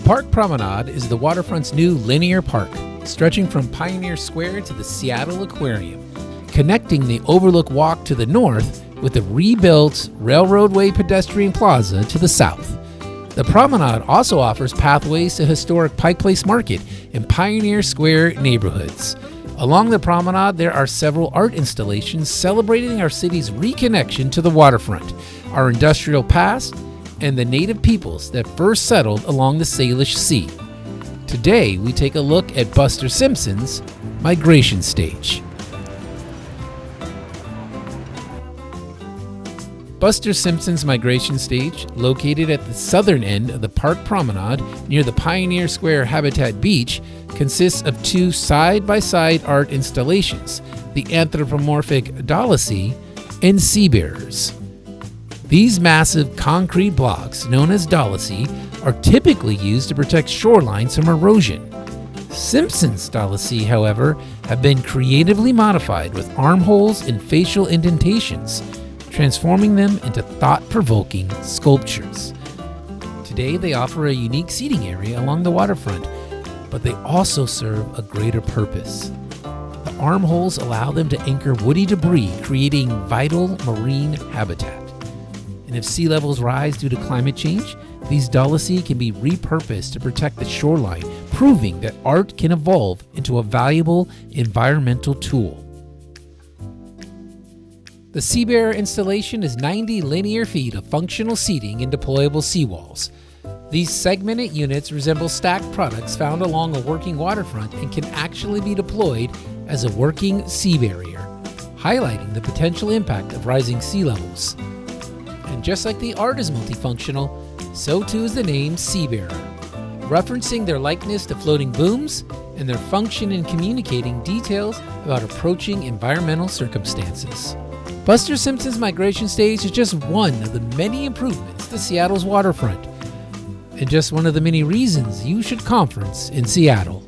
Park Promenade is the waterfront's new linear park, stretching from Pioneer Square to the Seattle Aquarium, connecting the Overlook Walk to the north with the rebuilt Railroadway Pedestrian Plaza to the south. The promenade also offers pathways to historic Pike Place Market and Pioneer Square neighborhoods. Along the promenade, there are several art installations celebrating our city's reconnection to the waterfront, our industrial past, and the native peoples that first settled along the Salish Sea. Today, we take a look at Buster Simpson's Migration Stage. Buster Simpson's Migration Stage, located at the southern end of the Park Promenade near the Pioneer Square Habitat Beach, consists of two side-by-side art installations, the Anthropomorphic Dolosse and SeaBearers. These massive concrete blocks, known as Dolosse, are typically used to protect shorelines from erosion. Simpson's Dolosse, however, have been creatively modified with armholes and facial indentations, transforming them into thought-provoking sculptures. Today, they offer a unique seating area along the waterfront, but they also serve a greater purpose. The armholes allow them to anchor woody debris, creating vital marine habitat. And if sea levels rise due to climate change, these Dolosse can be repurposed to protect the shoreline, proving that art can evolve into a valuable environmental tool. The SeaBearer installation is 90 linear feet of functional seating and deployable seawalls. These segmented units resemble stacked products found along a working waterfront and can actually be deployed as a working sea barrier, highlighting the potential impact of rising sea levels. And just like the art is multifunctional, so too is the name SeaBearer, referencing their likeness to floating booms and their function in communicating details about approaching environmental circumstances. Buster Simpson's Migration Stage is just one of the many improvements to Seattle's waterfront, and just one of the many reasons you should conference in Seattle.